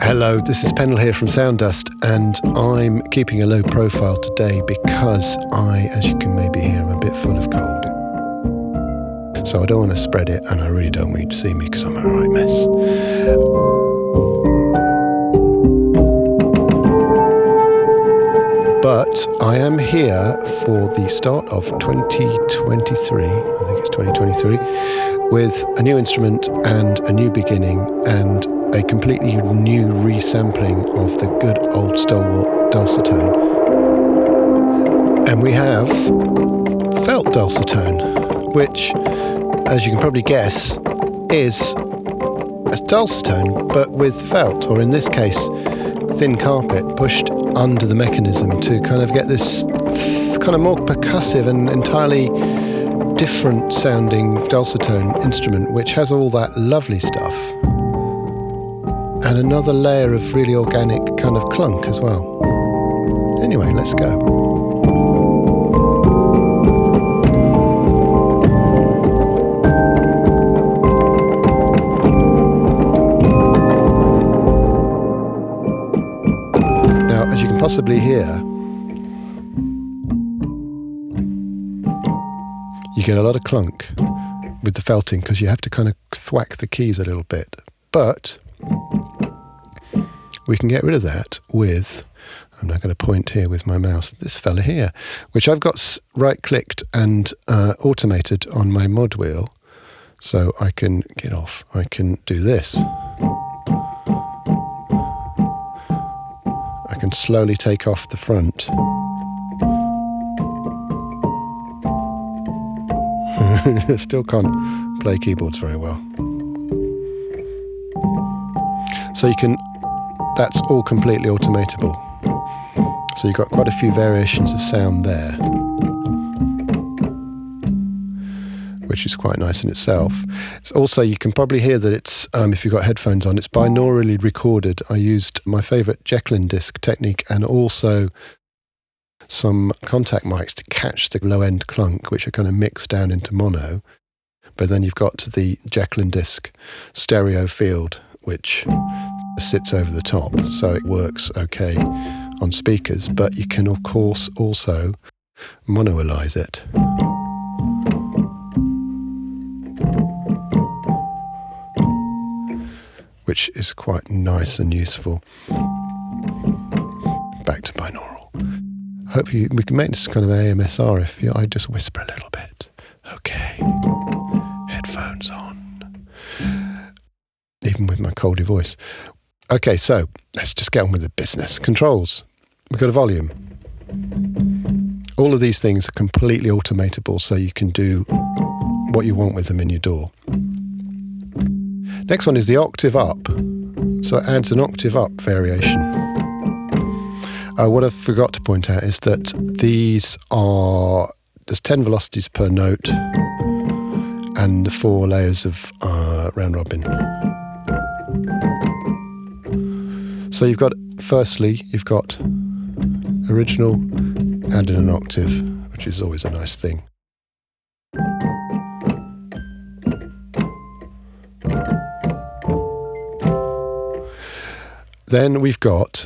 Hello, this is Pendle here from Sound Dust, and I'm keeping a low profile today because I, as you can maybe hear, I'm a bit full of cold. So I don't want to spread it, and I really don't want you to see me because I'm a right mess. But I am here for the start of 2023, I think it's 2023, with a new instrument and a new beginning and a completely new resampling of the good old stalwart dulcitone. And we have felt dulcitone, which, as you can probably guess, is a dulcitone but with felt, or in this case, thin carpet pushed under the mechanism to kind of get this kind of more percussive and entirely different sounding dulcitone instrument, which has all that lovely stuff. And another layer of really organic kind of clunk as well. Anyway, let's go. Now, as you can possibly hear, you get a lot of clunk with the felting because you have to kind of thwack the keys a little bit. But we can get rid of that with, I'm now going to point here with my mouse, this fella here, which I've got right-clicked and automated on my mod wheel, so I can get off. I can do this. I can slowly take off the front. Still can't play keyboards very well. So you can, that's all completely automatable. So you've got quite a few variations of sound there, which is quite nice in itself. It's also, you can probably hear that it's, if you've got headphones on, it's binaurally recorded. I used my favourite Jacqueline disc technique and also some Kontakt mics to catch the low-end clunk, which are kind of mixed down into mono. But then you've got the Jacqueline disc stereo field, which sits over the top, so it works okay on speakers, but you can of course also monoalize it. Which is quite nice and useful. Back to binaural. Hope we can make this kind of AMSR if I just whisper a little bit. Okay, headphones on. Even with my coldy voice. Okay, so let's just get on with the business. Controls. We've got a volume. All of these things are completely automatable, so you can do what you want with them in your DAW. Next one is the octave up. So it adds an octave up variation. What I forgot to point out is that there's 10 velocities per note and 4 layers of round robin. So you've got, firstly, you've got original and in an octave, which is always a nice thing. Then we've got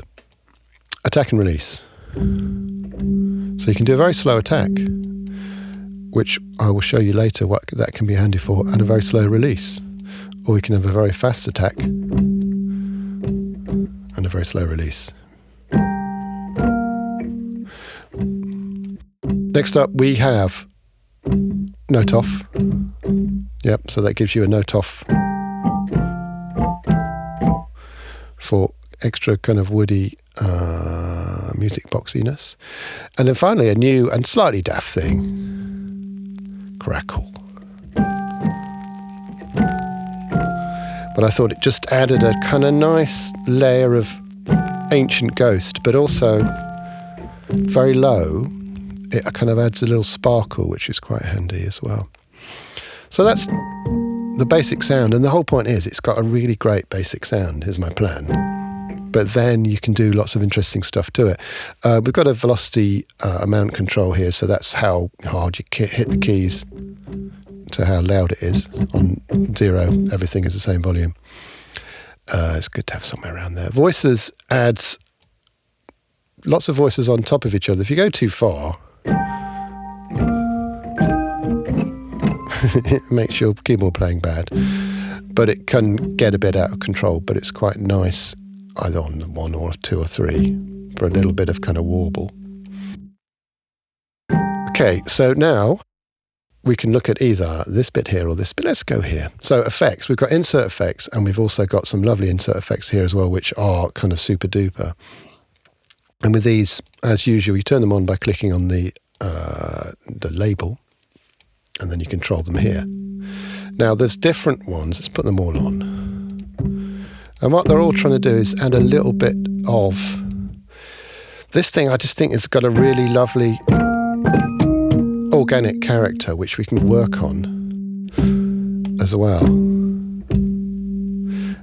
attack and release. So you can do a very slow attack, which I will show you later what that can be handy for, and a very slow release. Or you can have a very fast attack and a very slow release. Next up we have note off. Yep, so that gives you a note off for extra kind of woody music boxiness. And then finally a new and slightly daft thing, crackle. But I thought it just added a kind of nice layer of ancient ghost, but also very low. It kind of adds a little sparkle, which is quite handy as well. So that's the basic sound, and the whole point is it's got a really great basic sound, is my plan. But then you can do lots of interesting stuff to it. We've got a velocity amount control here, so that's how hard you hit the keys to how loud it is. On 0, everything is the same volume. It's good to have somewhere around there. Voices adds lots of voices on top of each other. If you go too far, it makes your keyboard playing bad. But it can get a bit out of control, but it's quite nice either on 1 or 2 or 3 for a little bit of kind of warble. Okay, so now we can look at either this bit here or this bit. Let's go here. So effects, we've got insert effects, and we've also got some lovely insert effects here as well, which are kind of super duper. And with these, as usual, you turn them on by clicking on the label, and then you control them here. Now there's different ones. Let's put them all on. And what they're all trying to do is add a little bit of this thing. I just think it's got a really lovely organic character which we can work on as well.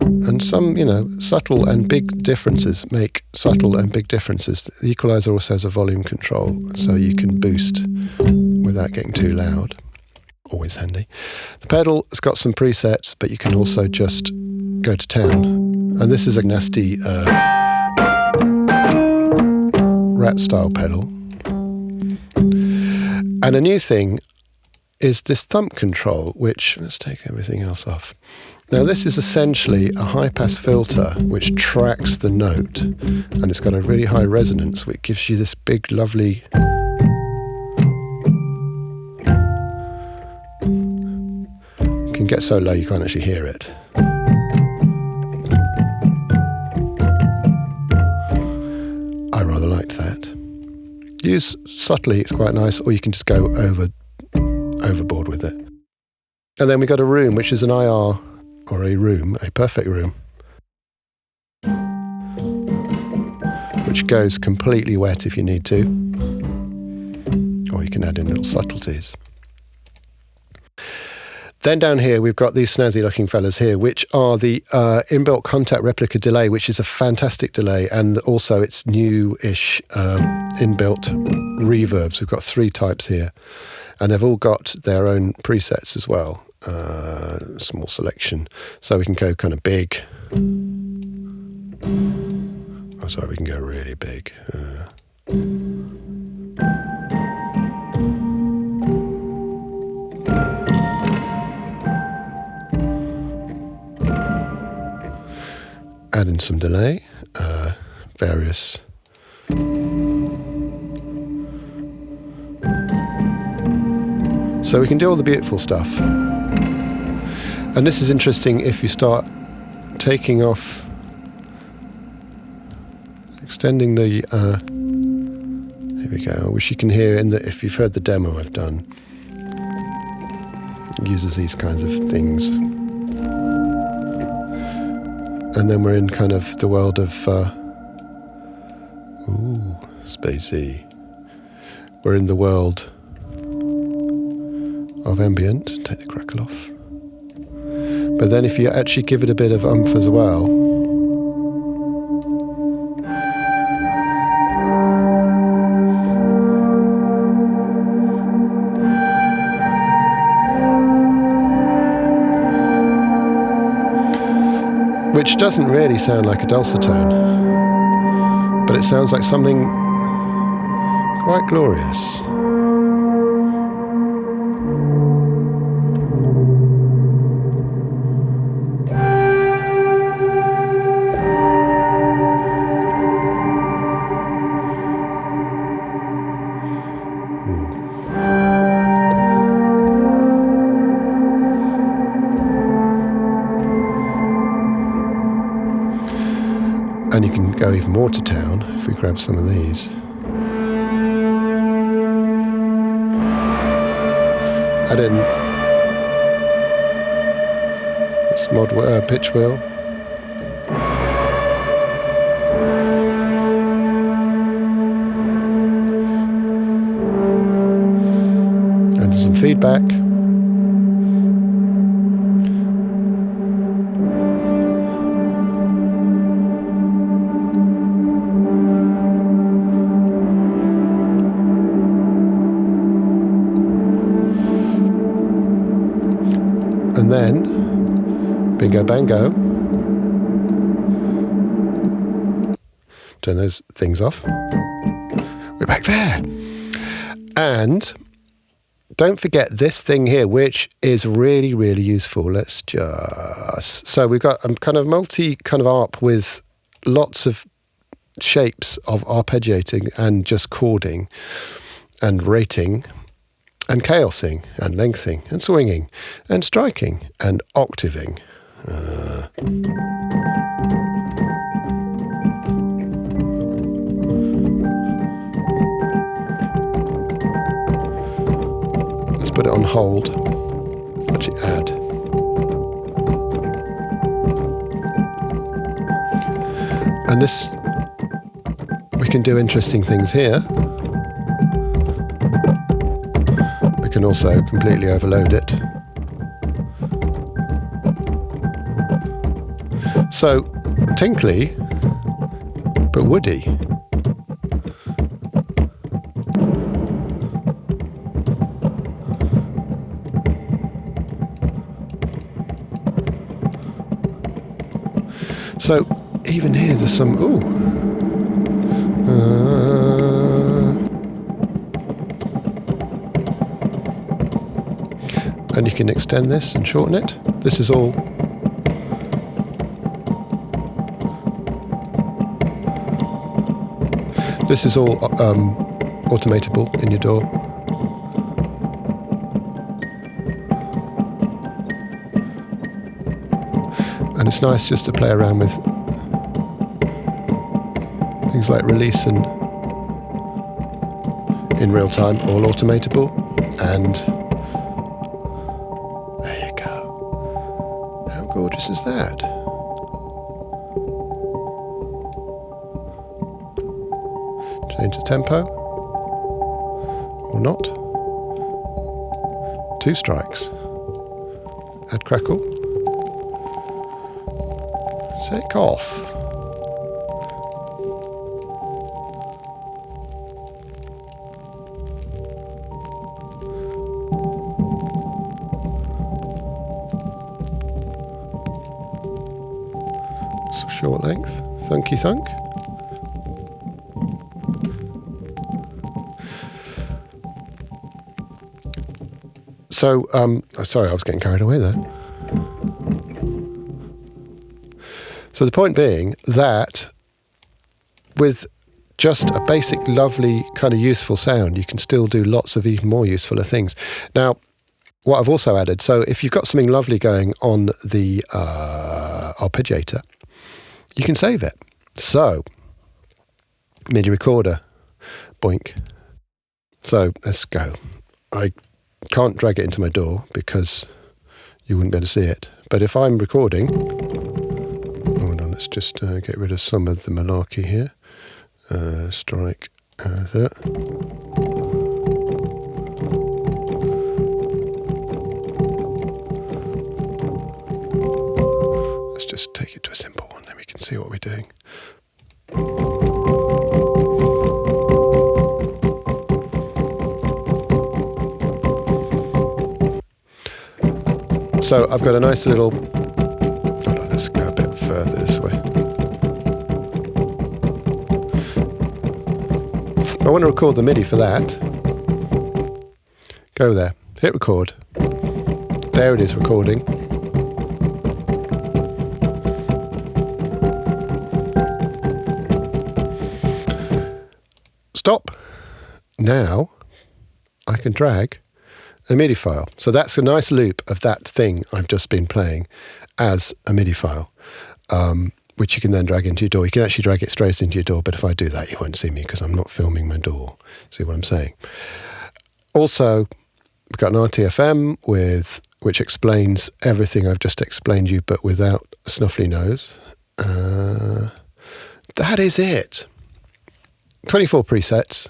And some, subtle and big differences make subtle and big differences. The equalizer also has a volume control, so you can boost without getting too loud. Always handy. The pedal has got some presets, but you can also just go to town. And this is a nasty rat style pedal. And a new thing is this thump control, which, let's take everything else off. Now this is essentially a high pass filter which tracks the note, and it's got a really high resonance which gives you this big lovely it can get so low you can't actually hear it. I rather liked that. Use subtly, it's quite nice, or you can just go overboard with it. And then we got a room, which is an IR, or a room, a perfect room, which goes completely wet if you need to, or you can add in little subtleties. Then down here, we've got these snazzy looking fellas here, which are the inbuilt Kontakt replica delay, which is a fantastic delay. And also it's new-ish inbuilt reverbs. We've got 3 types here, and they've all got their own presets as well. Small selection. So we can go kind of big. Oh, sorry, we can go really big. Add in some delay, various so we can do all the beautiful stuff. And this is interesting if you start taking off, extending the here we go, which you can hear in the, if you've heard the demo I've done, it uses these kinds of things. And then we're in kind of the world of, spacey. We're in the world of ambient. Take the crackle off. But then if you actually give it a bit of oomph as well, which doesn't really sound like a dulcitone, but it sounds like something quite glorious. And you can go even more to town if we grab some of these. Add in this mod pitch wheel. And some feedback. And then, bingo bango, turn those things off. We're back there. And don't forget this thing here, which is really, really useful. Let's just... So we've got a kind of multi kind of arp with lots of shapes of arpeggiating and just chording and rating and chaosing and lengthing and swinging and striking and octaving. Let's put it on hold. Actually add. And this, we can do interesting things here. We can also completely overload it. So, tinkly, but woody. So, even here there's some, and you can extend this and shorten it. This is all automatable in your DAW. And it's nice just to play around with things like release and in real time, all automatable. And there you go. How gorgeous is that? Change the tempo, or not. 2 strikes. Add crackle. Take off. Short length, thunky thunk. So, sorry, I was getting carried away there. So the point being that with just a basic, lovely, kind of useful sound, you can still do lots of even more usefuler things. Now, what I've also added, so if you've got something lovely going on the arpeggiator, you can save it. So, Midi Recorder, boink. So, let's go. I can't drag it into my DAW because you wouldn't be able to see it. But if I'm recording, hold on, let's just get rid of some of the malarkey here. Strike that. Let's just take it to a simple one, then we can see what we're doing. So I've got a nice little, hold on, let's go a bit further this way. I want to record the MIDI for that. Go there, hit record. There it is recording. Stop. Now I can drag a MIDI file. So that's a nice loop of that thing I've just been playing as a MIDI file, which you can then drag into your DAW. You can actually drag it straight into your DAW, but if I do that, you won't see me because I'm not filming my DAW. See what I'm saying? Also, we've got an RTFM which explains everything I've just explained you, but without a snuffly nose. That is it. 24 presets,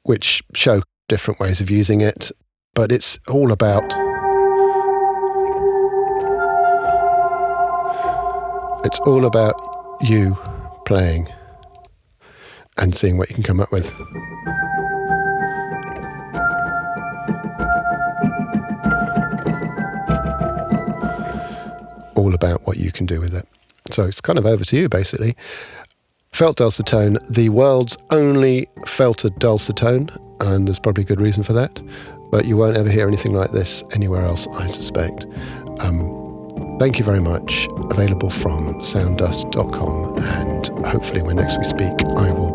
which show different ways of using it, but it's all about you playing and seeing what you can come up with. All about what you can do with it. So it's kind of over to you, basically. Felt dulcitone, the world's only felted dulcitone, and there's probably a good reason for that, but you won't ever hear anything like this anywhere else, I suspect. Thank you very much. Available from sounddust.com, and hopefully when next we speak, I will